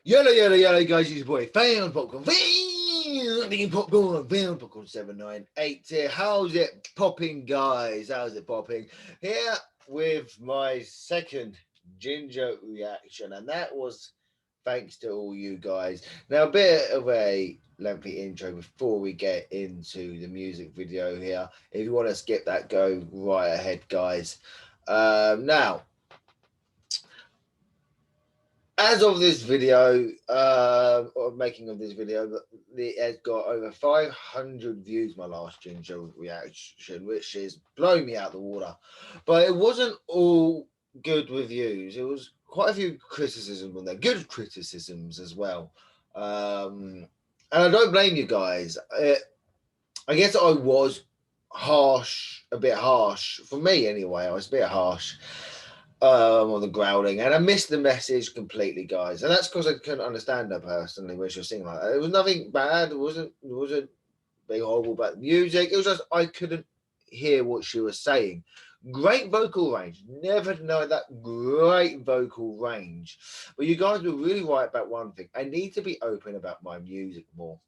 Yellow, guys, it's your boy, Found Popcorn, Found Popcorn 798 here. How's it popping, guys? How's it popping? Here with my second Jinjer reaction, and that was thanks to all you guys. Now, a bit of a lengthy intro before we get into the music video here. If you want to skip that, go right ahead, guys. Now, as of this video, or making of this video, it has got over 500 views. My last Jinjer reaction, which is blowing me out the water. But it wasn't all good reviews. It was quite a few criticisms on there, good criticisms as well. And I don't blame you guys. I guess I was harsh, a bit harsh for me anyway. I was a bit harsh on the growling, and I missed the message completely, guys. And that's because I couldn't understand her personally when she was singing like that. It was nothing bad. It wasn't being horrible about the music. It was just I couldn't hear what she was saying. Great vocal range. Never know that great vocal range. But you guys were really right about one thing. I need to be open about my music more.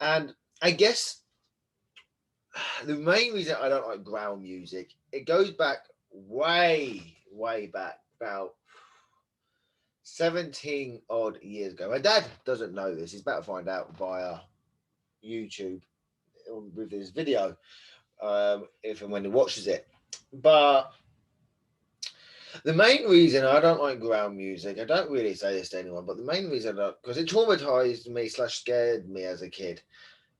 And I guess the main reason I don't like growl music, it goes back way back, about 17 odd years ago. My dad doesn't know this. He's about to find out via YouTube with this video, if and when he watches it. But the main reason I don't like growl music, I don't really say this to anyone, but the main reason I don't, because it traumatized me / scared me as a kid,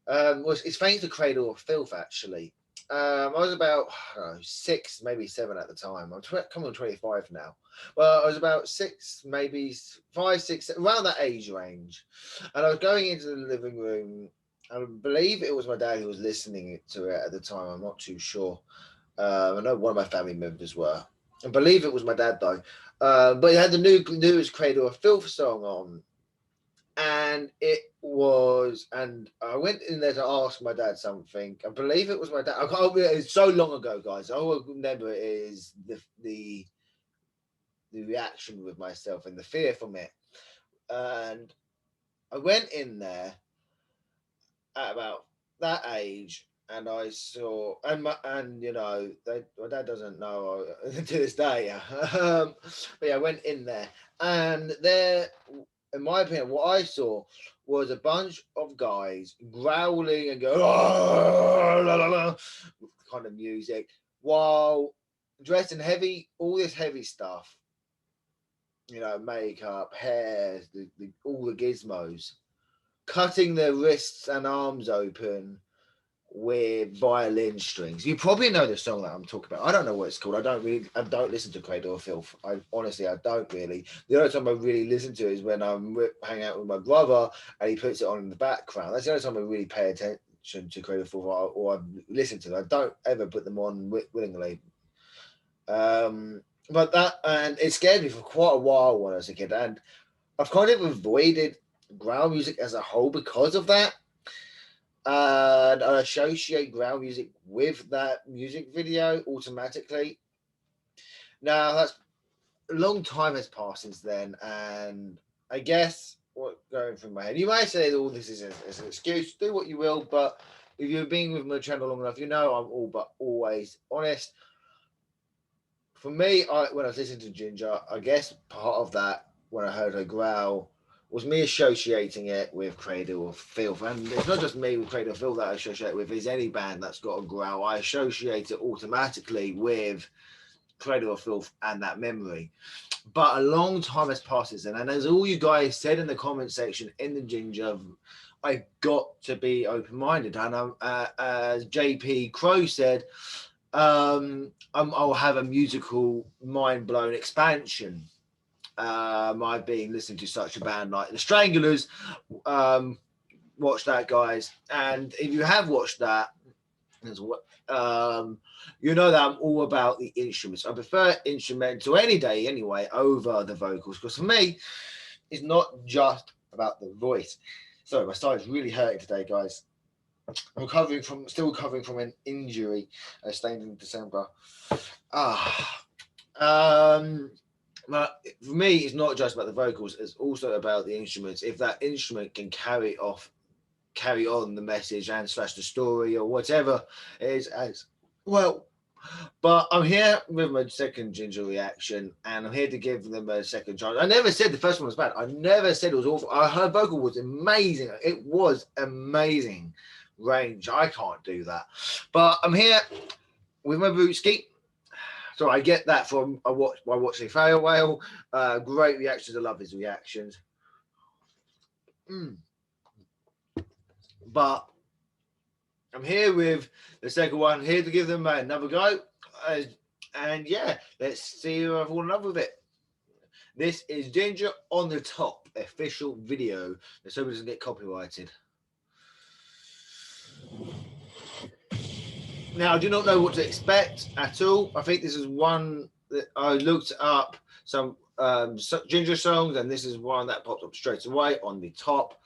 it's thanks to Cradle of Filth, actually. I was about, I don't know, 6, maybe 7 at the time. I'm coming on 25 now. Well, I was about 6, maybe 5, 6, around that age range. And I was going into the living room. I believe it was my dad who was listening to it at the time. I'm not too sure. I know one of my family members were. I believe it was my dad, though. But he had the newest Cradle of Filth song on. And I went in there to ask my dad something. I believe it was my dad. I can't. It's so long ago, guys. All I remember is the reaction with myself and the fear from it. And I went in there at about that age, and I saw, and you know, my dad doesn't know to this day. But yeah, I went in there, and there, in my opinion, what I saw was a bunch of guys growling and going kind of music while dressed in heavy, all this heavy stuff, you know, makeup, hair, all the gizmos, cutting their wrists and arms open with violin strings. You probably know the song that I'm talking about. I don't know what it's called. I don't listen to Cradle of Filth. I don't really. The only time I really listen to it is when I'm hanging out with my brother and he puts it on in the background. That's the only time I really pay attention to Cradle of Filth, or I listen to them. I don't ever put them on willingly. But that, and it scared me for quite a while when I was a kid, and I've kind of avoided growl music as a whole because of that. And I associate growl music with that music video automatically. Now, that's a long time has passed since then, and I guess what going through my head, you might say that all this is an excuse, do what you will, but if you've been with my channel long enough, you know I'm all but always honest. For me, when I was listening to Jinjer, I guess part of that, when I heard her growl, was me associating it with Cradle of Filth. And it's not just me with Cradle of Filth that I associate it with, it's any band that's got a growl. I associate it automatically with Cradle of Filth and that memory. But a long time has passed since then. And as all you guys said in the comment section in the Jinjer, I've got to be open-minded. And as JP Crow said, I'll have a musical mind-blown expansion. I've been listening to such a band like the Stranglers. Watch that, guys. And if you have watched that, you know that I'm all about the instruments. I prefer instrumental any day anyway over the vocals, because for me, it's not just about the voice. Sorry, my side is really hurting today, guys. I'm still recovering from an injury I sustained in December. But for me, it's not just about the vocals; it's also about the instruments. If that instrument can carry on the message and slash the story or whatever it is as well. But I'm here with my second Ginger reaction, and I'm here to give them a second chance. I never said the first one was bad. I never said it was awful. Her vocal was amazing. It was amazing range. I can't do that. But I'm here with my bootski. So I get that from I watching Fail Whale. Great reactions. I love his reactions. But I'm here with the second one, here to give them another go. And yeah, let's see if I fall in love with it. This is Jinjer on the Top official video. Let's hope it doesn't get copyrighted. Now, I do not know what to expect at all. I think this is one that I looked up some Jinjer songs, and this is one that popped up straight away on the top.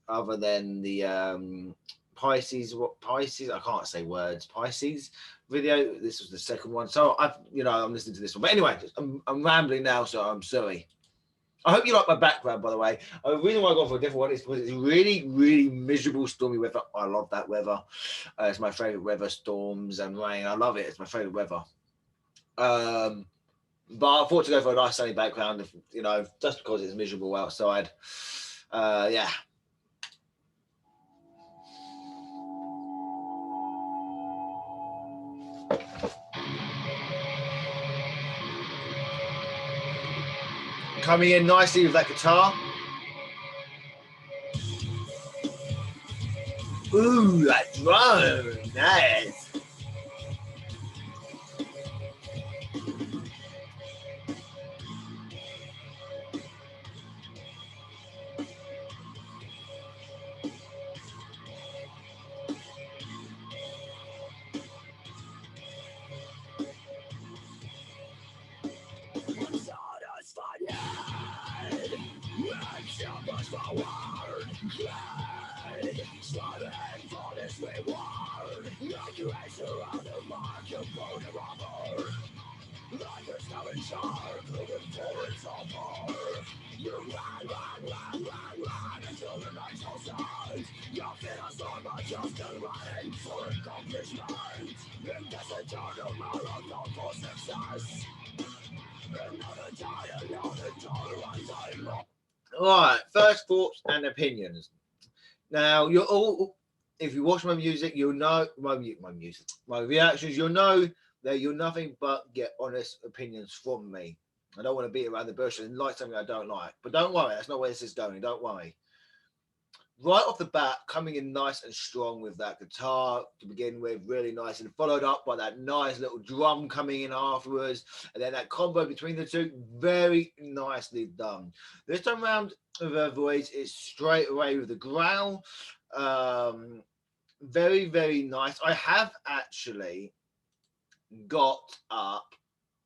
Other than the Pisces, I can't say words. Pisces video. This was the second one, so I'm listening to this one. But anyway, I'm rambling now, so I'm sorry. I hope you like my background, by the way. The reason why I got for a different one is because it's really, really miserable, stormy weather. I love that weather. It's my favorite weather, storms and rain. I love it. It's my favorite weather. But I thought to go for a nice sunny background, just because it's miserable outside. Yeah. Coming in nicely with that guitar. Ooh, that drum, nice. Alright, first thoughts and opinions. Now, you're all, if you watch my music, you'll know my reactions, you'll know that you'll nothing but get honest opinions from me. I don't want to beat around the bush and like something I don't like. But don't worry, that's not where this is going. Don't worry. Right off the bat, coming in nice and strong with that guitar to begin with, really nice, and followed up by that nice little drum coming in afterwards, and then that combo between the two, very nicely done. This time around with her voice is straight away with the growl. Very, very nice. I have actually got up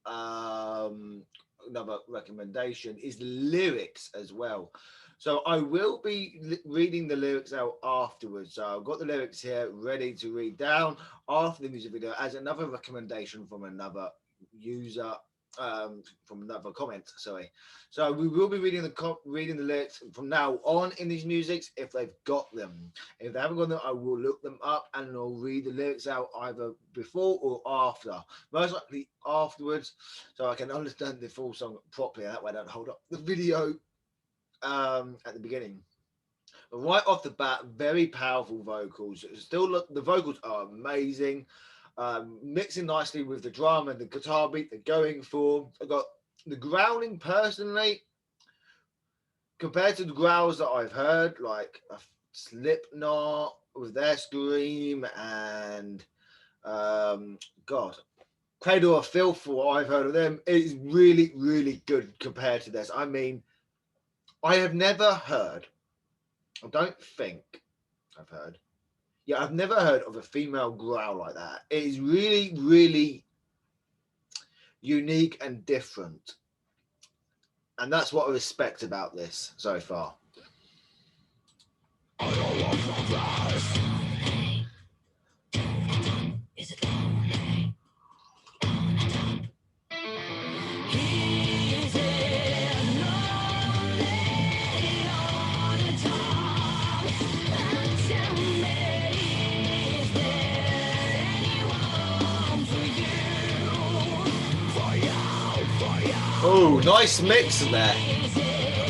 another recommendation is the lyrics as well. So I will be reading the lyrics out afterwards. So I've got the lyrics here ready to read down after the music video as another recommendation from another user, from another comment. Sorry. So we will be reading the lyrics from now on in these musics if they've got them. If they haven't got them, I will look them up and I'll read the lyrics out either before or after. Most likely afterwards, so I can understand the full song properly. And that way I don't hold up the video at the beginning. Right off the bat, very powerful vocals. Still, the vocals are amazing. Mixing nicely with the drum and the guitar beat they're going for. I got the growling personally, compared to the growls that I've heard, like a Slipknot with their scream and God, Cradle of Filth, for what I've heard of them, it is really, really good compared to this. I mean, I have never heard, I don't think I've heard, I've never heard of a female growl like that. It is really, really unique and different. And that's what I respect about this so far. Is it lonely? Oh, nice mix there.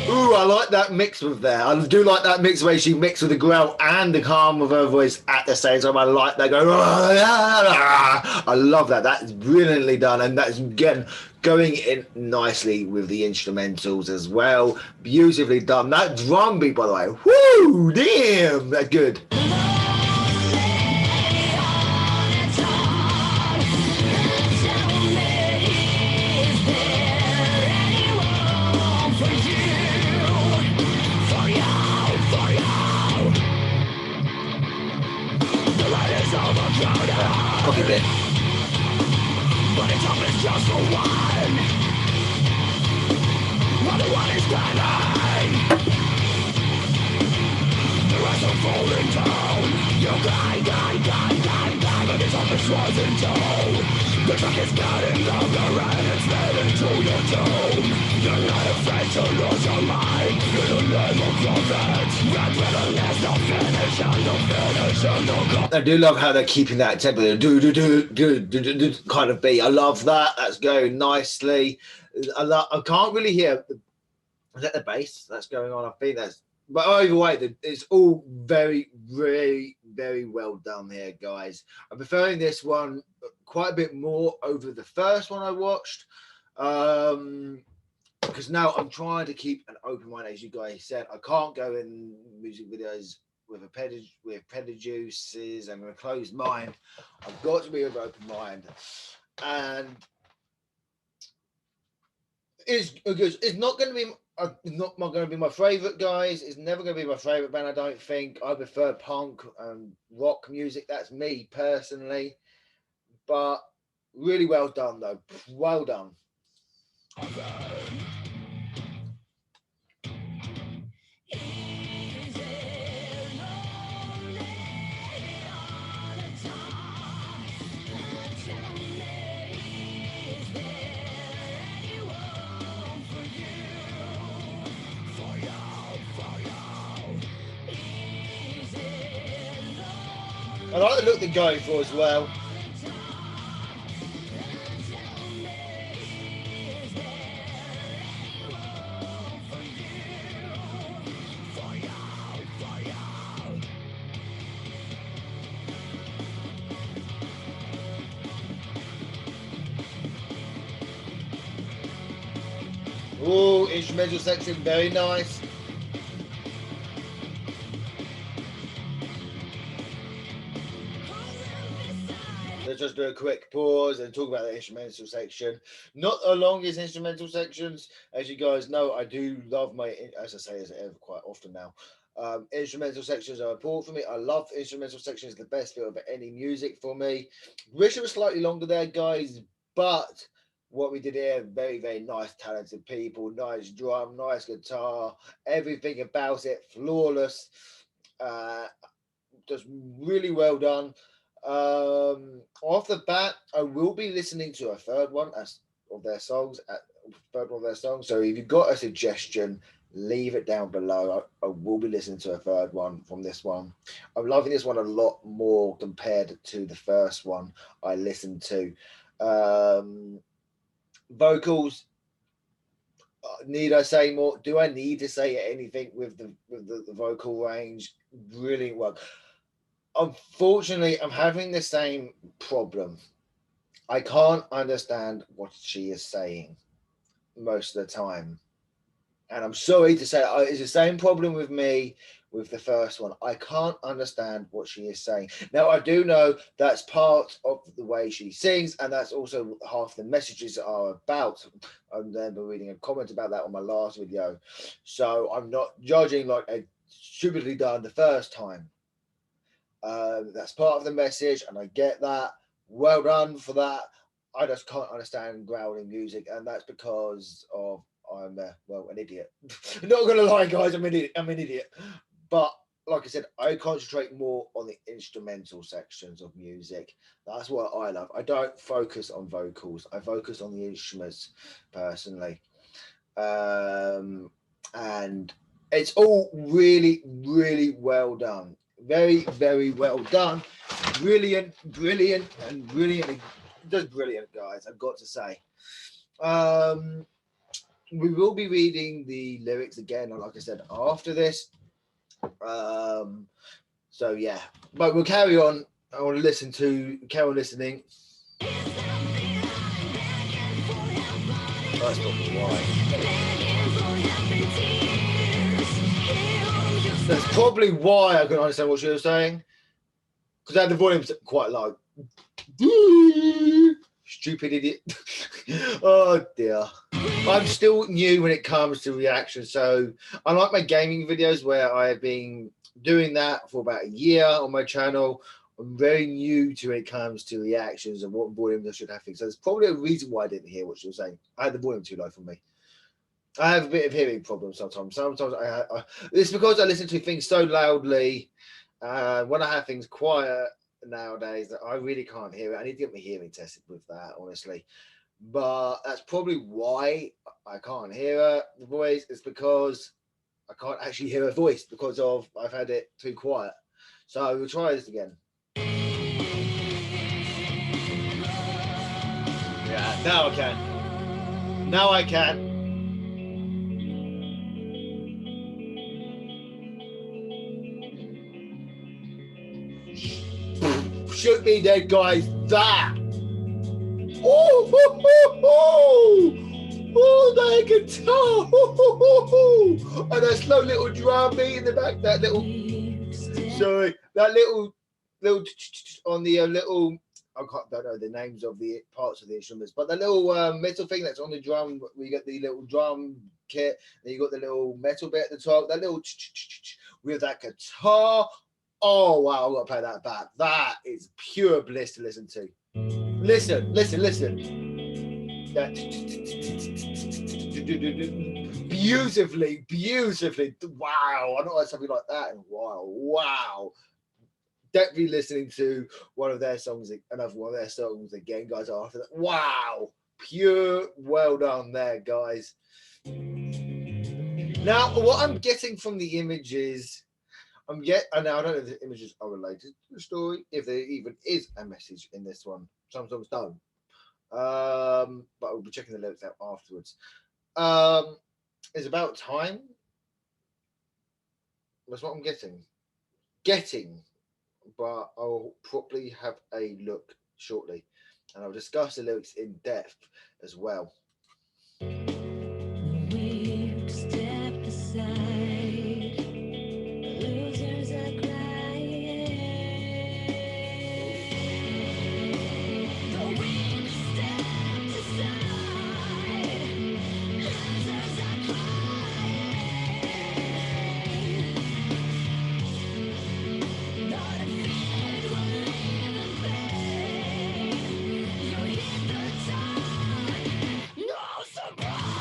Ooh, I like that mix with there. I do like that mix where she mixed with the growl and the calm of her voice at the same time. I like that. I love that. That's brilliantly done, and that's again going in nicely with the instrumentals as well. Beautifully done. That drum beat, by the way. Whoo, damn, that's good. Copy bit. But it's always just for one. Only one is standing. The rest are falling down. You die, but it's always rising down. The track is getting longer and it's leading to your doom. You're not afraid to lose your mind. In the name of profit. That bitterness, no finish and no finish and no go. I do love how they're keeping that tempo, do kind of beat. I love that. That's going nicely. I can't really hear. Is that the bass that's going on? I think that's. But either way, it's all very, very, very well done here, guys. I'm preferring this one quite a bit more over the first one I watched. Because now I'm trying to keep an open mind, as you guys said. I can't go in music videos with prejudices and a closed mind. I've got to be with an open mind. And it's not going to be not going to be my favorite, guys. It's never going to be my favorite band, I don't think. I prefer punk and rock music. That's me personally. But really well done, though. Well done. I like the look they're going for as well. Oh, instrumental section, very nice. Let's just do a quick pause and talk about the instrumental section. Not the longest instrumental sections. As you guys know, I do love my, as I say, as ever quite often now. Instrumental sections are important for me. I love instrumental sections, the best bit of any music for me. Wish it was slightly longer there, guys, but what we did here, very, very nice, talented people, nice drum, nice guitar, everything about it, flawless. Just really well done. Off the bat, I will be listening to a third one of their songs. So if you've got a suggestion, leave it down below. I will be listening to a third one from this one. I'm loving this one a lot more compared to the first one I listened to. Vocals. Need I say more? Do I need to say anything with the vocal range? Brilliant work. Unfortunately, I'm having the same problem. I can't understand what she is saying most of the time. And I'm sorry to say, it's the same problem with me with the first one. I can't understand what she is saying. Now, I do know that's part of the way she sings, and that's also half the messages are about. I remember reading a comment about that on my last video. So I'm not judging like I stupidly done the first time. That's part of the message, and I get that. Well done for that. I just can't understand growling music, and that's because of I'm an idiot. Not gonna lie, guys, I'm an idiot. But like I said, I concentrate more on the instrumental sections of music. That's what I love. I don't focus on vocals. I focus on the instruments personally, and it's all really, really well done. Very, very well done. Brilliant, and brilliant. Just brilliant, guys. I've got to say. we will be reading the lyrics again, like I said, after this. So yeah, but we'll carry on. I want to carry on listening. That's probably why. That's probably why I couldn't understand what she was saying, because I had the volume quite low. Stupid idiot. Oh dear. I'm still new when it comes to reactions, so unlike my gaming videos where I have been doing that for about a year on my channel, I'm very new to when it comes to reactions and what volume I should have things. So there's probably a reason why I didn't hear what she was saying. I had the volume too low for me. I have a bit of hearing problems sometimes. Sometimes it's because I listen to things so loudly. When I have things quiet nowadays, that I really can't hear it. I need to get my hearing tested with that, honestly. But that's probably why I can't hear her voice. It's because I can't actually hear her voice because of I've had it too quiet. So we'll try this again. Yeah, now I can. Now I can. Shoot me dead, guys. That. Oh, oh, oh, oh. Oh, that guitar. Oh, oh, oh. And that slow little drum beat in the back. That little. Sorry, that little on the little. Don't know the names of the parts of the instruments, but the little metal thing that's on the drum. We get the little drum kit, and you got the little metal bit at the top. That little with that guitar. Oh wow, I've got to play that back. That is pure bliss to listen to. Listen. That beautifully. Wow, I don't like something like that. Wow. Definitely listening to one of their songs, another one of their songs again, guys. After that, wow, pure well done there, guys. Now, what I'm getting from the images. I don't know if the images are related to the story, if there even is a message in this one. Some songs don't. But we'll be checking the lyrics out afterwards. It's about time. That's what I'm getting. But I'll probably have a look shortly. And I'll discuss the lyrics in depth as well. We've stepped aside. Losers are crying. We've stepped aside. Losers are crying. Not afraid we'll live in pain. You hit the top. No surprise.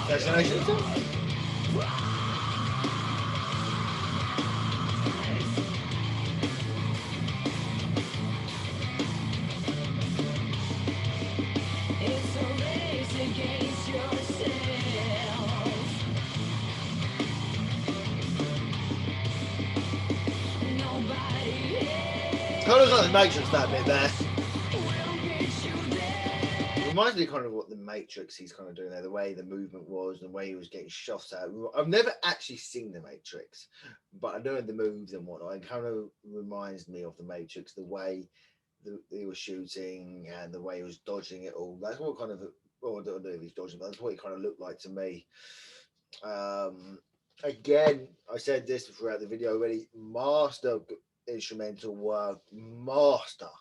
Destination. It's a race against yourself. Nobody else. Kind of like the Matrix, that bit there. Reminds me kind of what the Matrix he's kind of doing there, the way the movement was, the way he was getting shot at. I've never actually seen the Matrix, but I know the moves and whatnot. It kind of reminds me of the Matrix, the way he was shooting and the way he was dodging it all. That's what kind of, well, I don't know if he's dodging, but that's what it kind of looked like to me. Again, I said this throughout the video already, master instrumental work, master,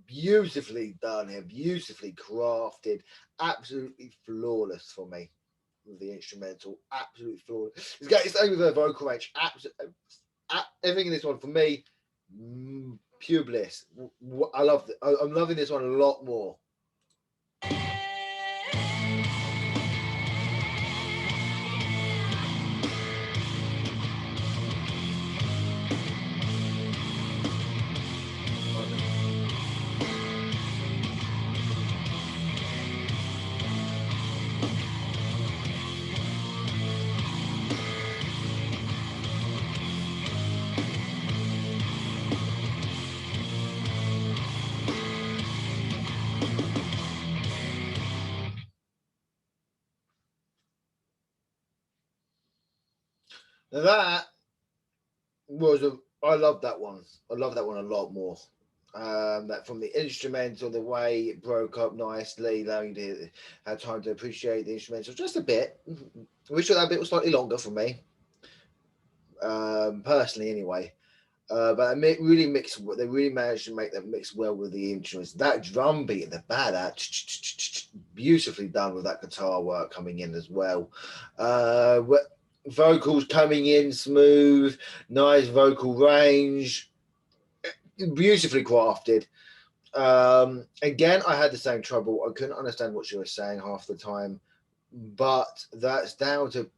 beautifully done here, beautifully crafted, absolutely flawless for me with the instrumental, absolutely flawless. It's got its own with her vocal range, everything in this one for me, pure bliss. I love it. I'm loving this one a lot more. Now that was I love that one. I love that one a lot more. That from the instrumental, the way it broke up nicely, allowing you to have time to appreciate the instrumental just a bit. I wish that bit was slightly longer for me, personally, anyway. But it really mixed. They really managed to make that mix well with the instruments. That drum beat at the back, that beautifully done with that guitar work coming in as well. Uh, Vocals coming in smooth, nice vocal range, beautifully crafted. Again, I had the same trouble. I couldn't understand what she was saying half the time, but that's down to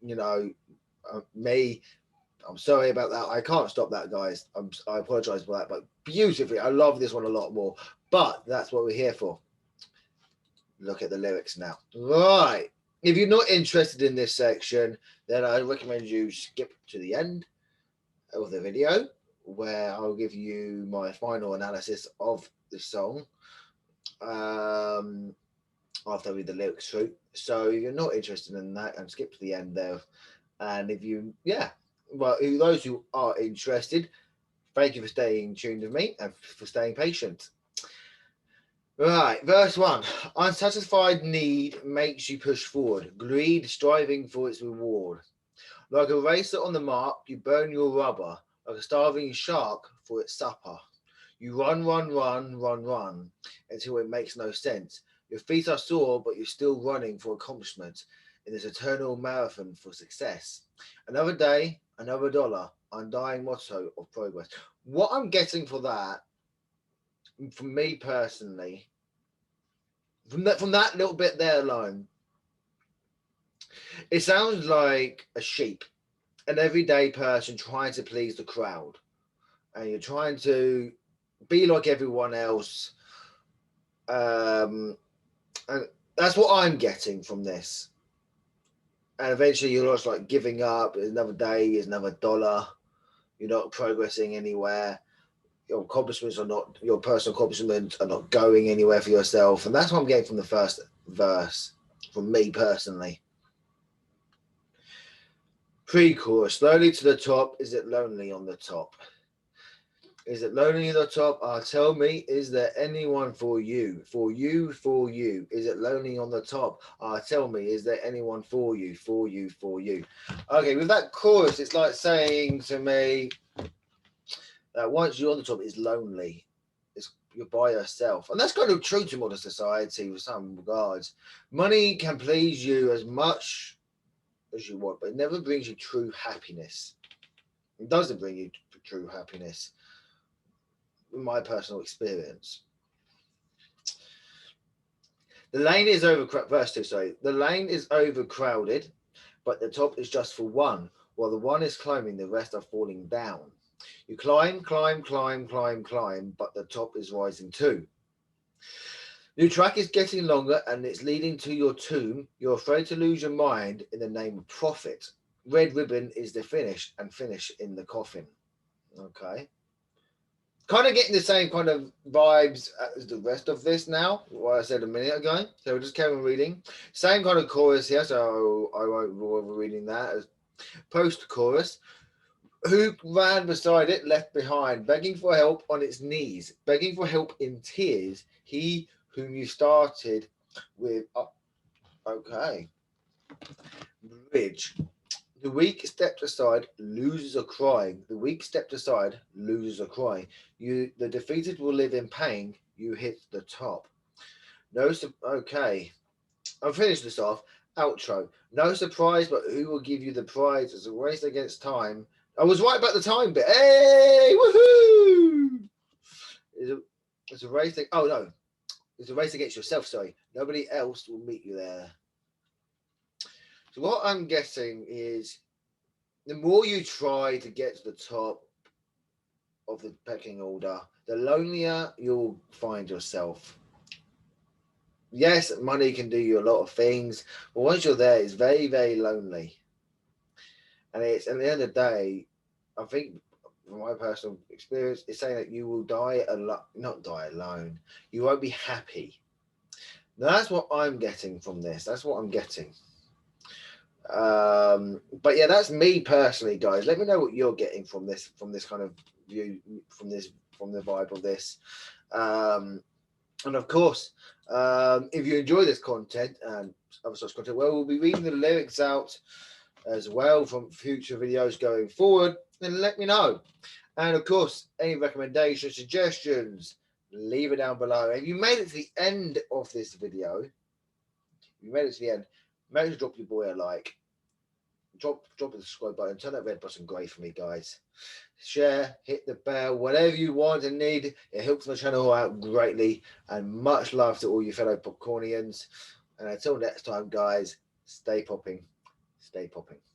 you know me. I'm sorry about that. I can't stop that, guys. I apologize for that, but beautifully, I love this one a lot more. But that's what we're here for. Look at the lyrics now. Right. If you're not interested in this section, then I recommend you skip to the end of the video where I'll give you my final analysis of the song after I read the lyrics through. So if you're not interested in that, and skip to the end there. And if you, yeah, well, those who are interested, thank you for staying tuned with me and for staying patient. Right, verse 1. Unsatisfied need makes you push forward, greed striving for its reward. Like a racer on the mark, you burn your rubber, like a starving shark for its supper. You run until it makes no sense. Your feet are sore, but you're still running for accomplishment in this eternal marathon for success. Another day, another dollar, undying motto of progress. What I'm getting for that, for me personally, from that little bit there alone, it sounds like a sheep, an everyday person trying to please the crowd, and you're trying to be like everyone else. And that's what I'm getting from this. And eventually you're just like giving up. It's another day, it's another dollar. You're not progressing anywhere. Your accomplishments are not, your personal accomplishments are not going anywhere for yourself. And that's what I'm getting from the first verse, from me personally. Pre-chorus, slowly to the top. Is it lonely on the top? Is it lonely on the top? Tell me, is there anyone for you? For you, for you. Is it lonely on the top? Tell me, is there anyone for you? For you, for you. Okay, with that chorus, it's like saying to me that once you're on the top, it's lonely. You're by yourself. And that's kind of true to modern society with some regards. Money can please you as much as you want, but it never brings you true happiness. It doesn't bring you true happiness, in my personal experience. The lane is overcrowded. Verse 2, sorry. The lane is overcrowded, but the top is just for one. While the one is climbing, the rest are falling down. You climb, but the top is rising too. Your track is getting longer and it's leading to your tomb. You're afraid to lose your mind in the name of profit. Red ribbon is the finish and finish in the coffin. Okay. Kind of getting the same kind of vibes as the rest of this now, what I said a minute ago. So we'll just carry on reading. Same kind of chorus here, so I won't bother reading that. As post chorus. Who ran beside it, left behind, begging for help on its knees, begging for help in tears. He whom you started with. Oh, okay. Bridge. The weak stepped aside, losers are crying. The weak stepped aside, losers are crying. The defeated will live in pain. You hit the top. No, okay. I'll finish this off. Outro. No surprise, but who will give you the prize? It's a race against time. I was right about the time bit. Hey, woohoo! It's a race. Oh no, it's a race against yourself. Sorry, nobody else will meet you there. So what I'm guessing is, the more you try to get to the top of the pecking order, the lonelier you'll find yourself. Yes, money can do you a lot of things, but once you're there, it's very, very lonely. And it's at the end of the day, I think from my personal experience, it's saying that you will die not die alone. You won't be happy. Now, that's what I'm getting from this. That's what I'm getting. But yeah, that's me personally, guys. Let me know what you're getting from this kind of view, from the vibe of this. And of course, if you enjoy this content and other such content, well, we'll be reading the lyrics out as well from future videos going forward. Then let me know. And of course, any recommendations, suggestions, leave it down below. If you made it to the end of this video, make sure to drop your boy a like. Drop the subscribe button, turn that red button grey for me, guys. Share, hit the bell, whatever you want and need. It helps my channel out greatly. And much love to all you fellow popcornians. And until next time, guys, stay popping. Stay popping.